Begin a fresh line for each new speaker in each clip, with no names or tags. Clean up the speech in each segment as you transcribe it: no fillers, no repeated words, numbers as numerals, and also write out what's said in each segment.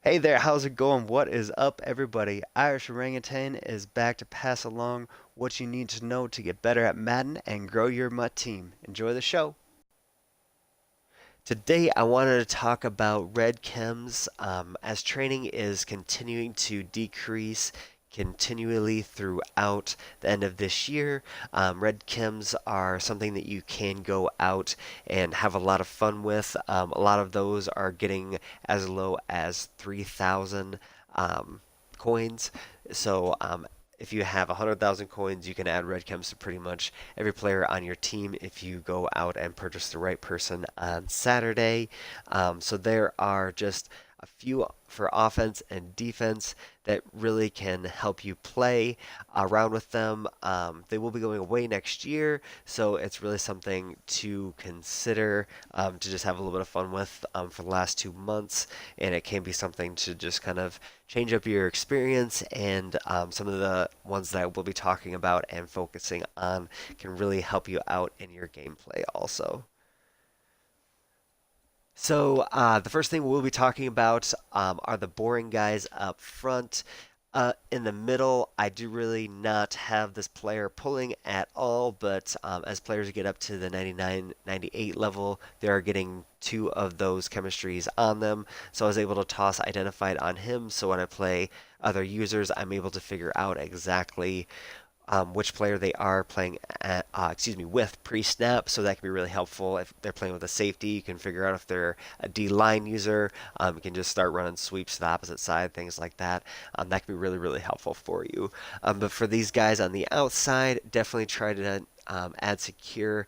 Hey there, how's it going? What is up, everybody? Irish Orangutan is back to pass along what you need to know to get better at Madden and grow your Mutt team. Enjoy the show. Today, I wanted to talk about red chems as training is continuing to decrease continually throughout the end of this year. Red chems are something that you can go out and have a lot of fun with. A lot of those are getting as low as 3,000 coins. So if you have 100,000 coins, you can add red chems to pretty much every player on your team if you go out and purchase the right person on Saturday. So there are just a few for offense and defense that really can help you play around with them. They will be going away next year, so it's really something to consider to just have a little bit of fun with for the last 2 months, and it can be something to just kind of change up your experience. And some of the ones that I will be talking about and focusing on can really help you out in your gameplay also. So the first thing we'll be talking about are the boring guys up front. In the middle, I do really not have this player pulling at all, but as players get up to the 99, 98 level, they are getting two of those chemistries on them. So I was able to toss identified on him, so when I play other users, I'm able to figure out exactly which player they are playing with pre-snap, so that can be really helpful. If they're playing with a safety, you can figure out if they're a D-line user. You can just start running sweeps to the opposite side, things like that. That can be really, really helpful for you. But for these guys on the outside, definitely try to add secure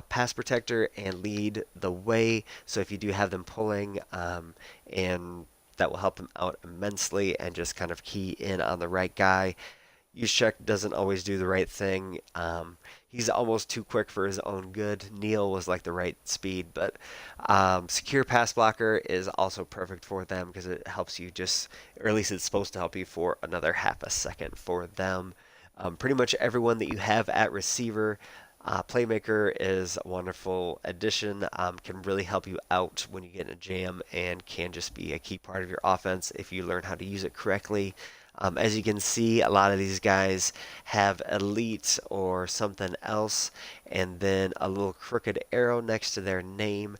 pass protector and lead the way. So if you do have them pulling, and that will help them out immensely, and just kind of key in on the right guy. Juszczyk doesn't always do the right thing. He's almost too quick for his own good. Neil was like the right speed, but secure pass blocker is also perfect for them because it helps you just, or at least it's supposed to help you for another half a second for them. Pretty much everyone that you have at receiver. Playmaker is a wonderful addition, can really help you out when you get in a jam, and can just be a key part of your offense if you learn how to use it correctly. As you can see, a lot of these guys have elite or something else, and then a little crooked arrow next to their name.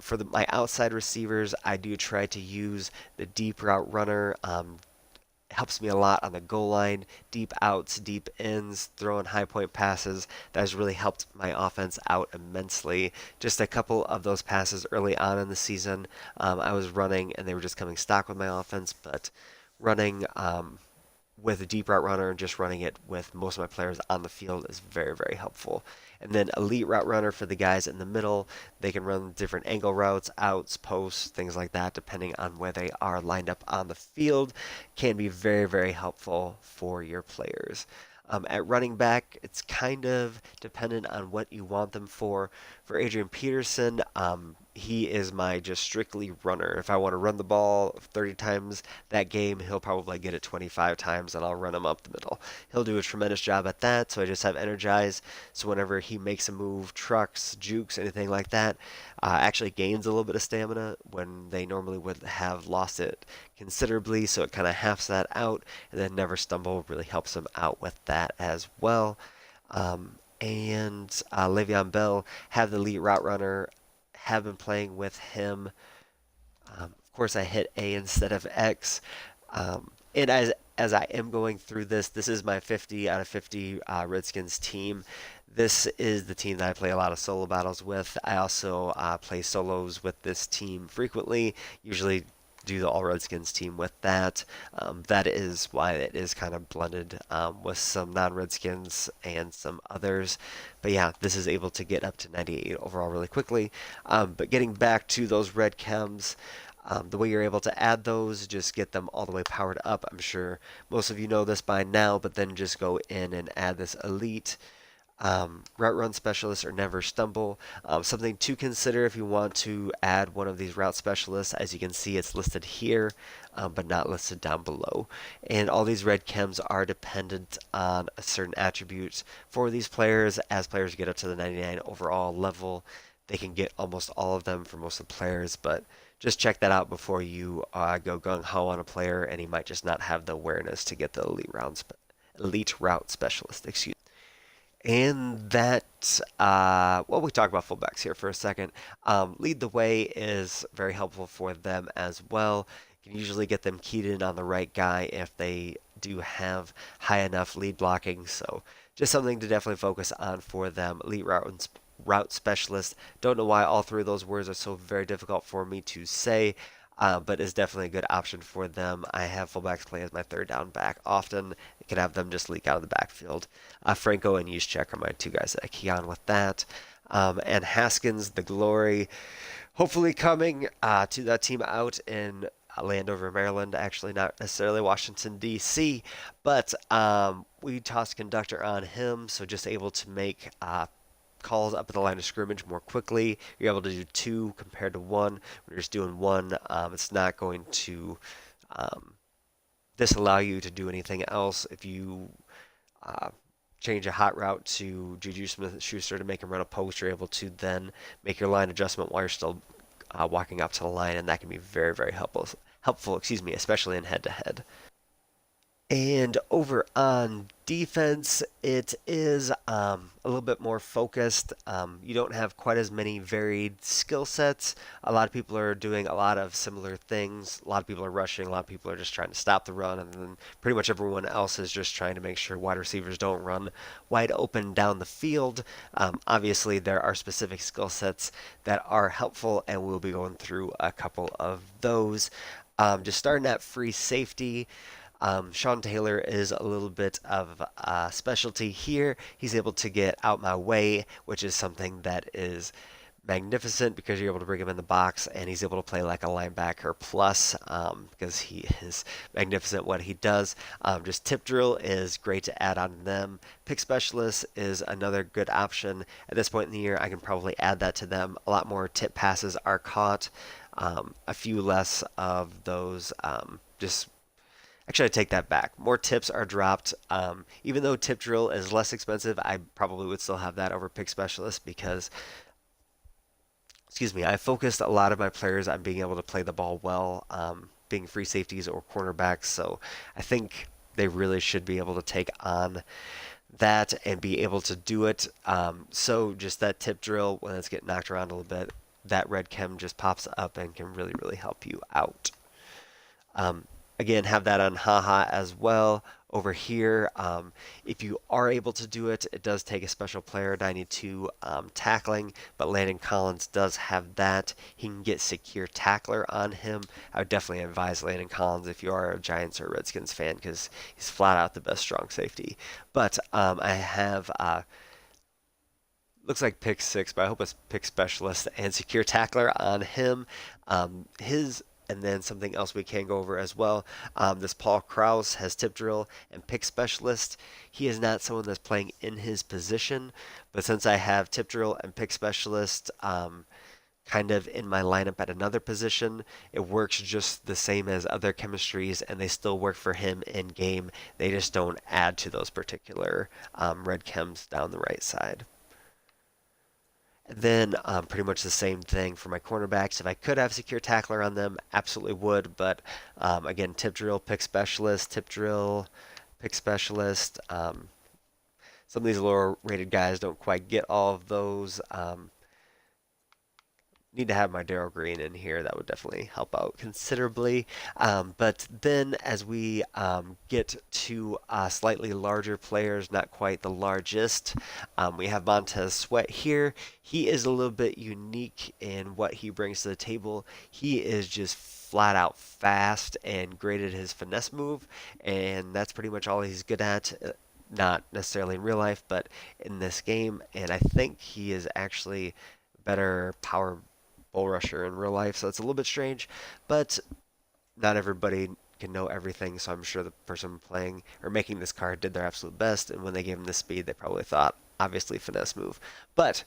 For my outside receivers, I do try to use the deep route runner. Helps me a lot on the goal line, deep outs, deep ins, throwing high point passes. That has really helped my offense out immensely. Just a couple of those passes early on in the season, I was running and they were just coming stock with my offense, but running with a deep route runner and just running it with most of my players on the field is very, very helpful. And then elite route runner for the guys in the middle. They can run different angle routes, outs, posts, things like that, depending on where they are lined up on the field. Can be very, very helpful for your players. At running back, it's kind of dependent on what you want them for. For Adrian Peterson, he is my just strictly runner. If I want to run the ball 30 times that game, he'll probably get it 25 times, and I'll run him up the middle. He'll do a tremendous job at that, so I just have Energize. So whenever he makes a move, trucks, jukes, anything like that, actually gains a little bit of stamina when they normally would have lost it considerably, so it kind of halves that out. And then Never Stumble really helps him out with that as well. And Le'Veon Bell, have the elite route runner, have been playing with him. Of course, I hit A instead of X. And as I am going through this, this is my 50 out of 50 Redskins team. This is the team that I play a lot of solo battles with. I also play solos with this team frequently, usually do the All Redskins team with that. That is why it is kind of blended with some non-Redskins and some others. But yeah, this is able to get up to 98 overall really quickly. But getting back to those red chems, the way you're able to add those, just get them all the way powered up. I'm sure most of you know this by now, but then just go in and add this elite route run specialist or Never Stumble. Something to consider if you want to add one of these route specialists. As you can see, it's listed here, but not listed down below. And all these red chems are dependent on a certain attribute for these players. As players get up to the 99 overall level, they can get almost all of them for most of the players, but just check that out before you go gung ho on a player, and he might just not have the awareness to get the elite route specialist. Excuse. And that, well, we talk about fullbacks here for a second. Lead the way is very helpful for them as well. You can usually get them keyed in on the right guy if they do have high enough lead blocking. So just something to definitely focus on for them. Elite route specialist. Don't know why all three of those words are so very difficult for me to say. But is definitely a good option for them. I have fullbacks play as my third down back often. I can have them just leak out of the backfield. Franco and Juszczyk are my two guys that I key on with that. And Haskins, the glory, hopefully coming to that team out in Landover, Maryland. Actually, not necessarily Washington, D.C., but we tossed conductor on him, so just able to make calls up at the line of scrimmage more quickly. You're able to do two compared to one. When you're just doing one, it's not going to disallow you to do anything else. If you uh, change a hot route to Juju Smith-Schuster to make him run a post, you're able to then make your line adjustment while you're still walking up to the line, and that can be very, very helpful. Helpful, excuse me, especially in head-to-head. And over on defense, it is a little bit more focused. You don't have quite as many varied skill sets. A lot of people are doing a lot of similar things. A lot of people are rushing. A lot of people are just trying to stop the run. And then pretty much everyone else is just trying to make sure wide receivers don't run wide open down the field. Obviously, there are specific skill sets that are helpful, and we'll be going through a couple of those. Just starting at free safety. Sean Taylor is a little bit of a specialty here. He's able to get out my way, which is something that is magnificent because you're able to bring him in the box, and he's able to play like a linebacker plus because he is magnificent what he does. Just tip drill is great to add on to them. Pick specialist is another good option. At this point in the year, I can probably add that to them. A lot more tip passes are caught. A few less of those just Actually, I take that back. More tips are dropped. Even though tip drill is less expensive, I probably would still have that over pick specialist because, excuse me, I focused a lot of my players on being able to play the ball well, being free safeties or cornerbacks. So I think they really should be able to take on that and be able to do it. So just that tip drill, when it's getting knocked around a little bit, that red chem just pops up and can really, really help you out. Again, have that on haha as well over here. If you are able to do it, it does take a special player, 92 tackling, but Landon Collins does have that. He can get secure tackler on him. I would definitely advise Landon Collins if you are a Giants or Redskins fan because he's flat out the best strong safety. But I have looks like pick six, but I hope it's pick specialist and secure tackler on him. His and then something else we can go over as well. This Paul Krause has tip drill and pick specialist. He is not someone that's playing in his position, but since I have tip drill and pick specialist kind of in my lineup at another position, it works just the same as other chemistries, and they still work for him in game. They just don't add to those particular red chems down the right side. Then pretty much the same thing for my cornerbacks. If I could have secure tackler on them, absolutely would. But again, tip drill, pick specialist, tip drill, pick specialist. Some of these lower rated guys don't quite get all of those. Need to have my Darryl Green in here. That would definitely help out considerably. But then as we get to slightly larger players, not quite the largest, we have Montez Sweat here. He is a little bit unique in what he brings to the table. He is just flat out fast and great at his finesse move, and that's pretty much all he's good at. Not necessarily in real life, but in this game. And I think he is actually better power bull rusher in real life, so it's a little bit strange, but not everybody can know everything, so I'm sure the person playing or making this card did their absolute best, and when they gave him this speed, they probably thought, obviously, finesse move. But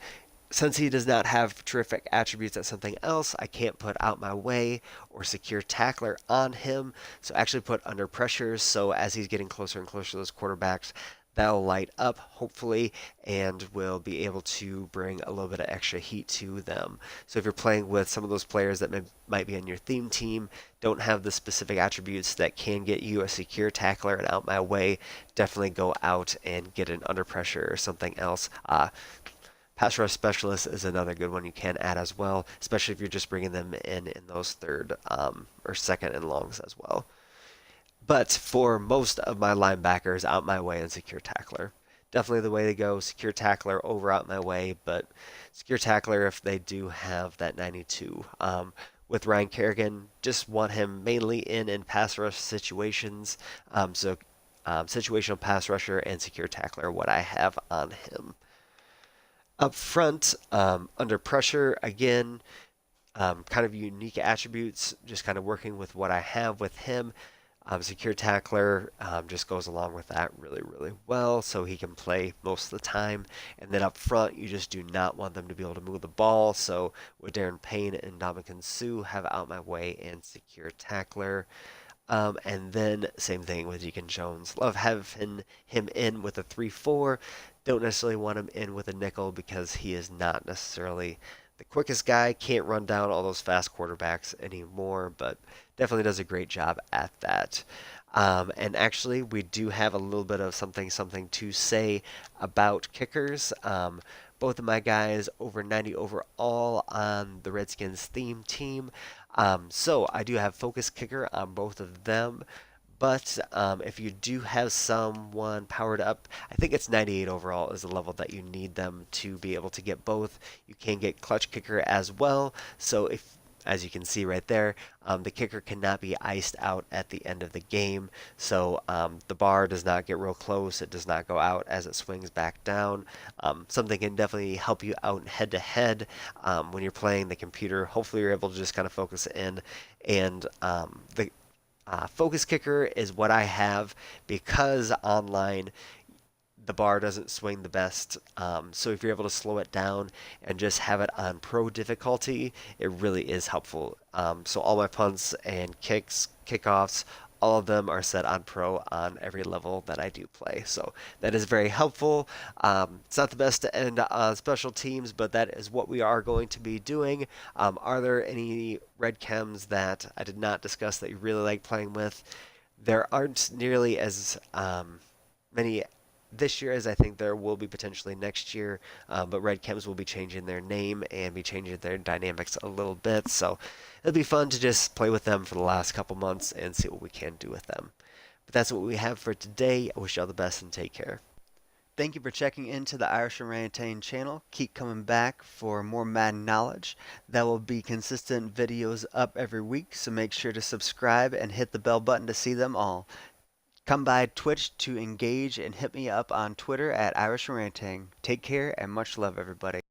since he does not have terrific attributes at something else, I can't put out my way or secure tackler on him, so actually put under pressure, so as he's getting closer and closer to those quarterbacks, that'll light up hopefully and will be able to bring a little bit of extra heat to them. So if you're playing with some of those players that might be on your theme team, don't have the specific attributes that can get you a secure tackler and out my way, definitely go out and get an under pressure or something else. Pass rush specialist is another good one you can add as well, especially if you're just bringing them in those third or second and longs as well. But for most of my linebackers, out my way and secure tackler. Definitely the way to go. Secure tackler over out my way, but secure tackler if they do have that 92. With Ryan Kerrigan, just want him mainly in pass rush situations. Situational pass rusher and secure tackler are what I have on him. Up front, under pressure, again, kind of unique attributes, just kind of working with what I have with him. Secure tackler just goes along with that really, really well, so he can play most of the time. And then up front, you just do not want them to be able to move the ball. So with Darren Payne and Ndamukong Suh, have out my way and secure tackler. And then same thing with Deacon Jones. Love having him in with a 3-4. Don't necessarily want him in with a nickel because he is not necessarily the quickest guy. Can't run down all those fast quarterbacks anymore, but definitely does a great job at that. And actually, we do have a little bit of something to say about kickers. Both of my guys over 90 overall on the Redskins theme team. So I do have focus kicker on both of them. But if you do have someone powered up, I think it's 98 overall is the level that you need them to be able to get both. You can get clutch kicker as well. So if, as you can see right there, the kicker cannot be iced out at the end of the game. So the bar does not get real close. It does not go out as it swings back down. Something can definitely help you out head to head when you're playing the computer. Hopefully you're able to just kind of focus in. And the focus kicker is what I have because online the bar doesn't swing the best. So if you're able to slow it down and just have it on pro difficulty, it really is helpful. So all my punts and kicks, kickoffs, all of them are set on pro on every level that I do play. So that is very helpful. It's not the best to end on special teams, but that is what we are going to be doing. Are there any red chems that I did not discuss that you really like playing with? There aren't nearly as many this year as I think there will be potentially next year. But Red Chems will be changing their name and be changing their dynamics a little bit. So it'll be fun to just play with them for the last couple months and see what we can do with them. But that's what we have for today. I wish you all the best and take care.
Thank you for checking into the Irish Orangutan channel. Keep coming back for more Madden knowledge. There will be consistent videos up every week, so make sure to subscribe and hit the bell button to see them all. Come by Twitch to engage and hit me up on Twitter at Irish Orangutan. Take care and much love, everybody.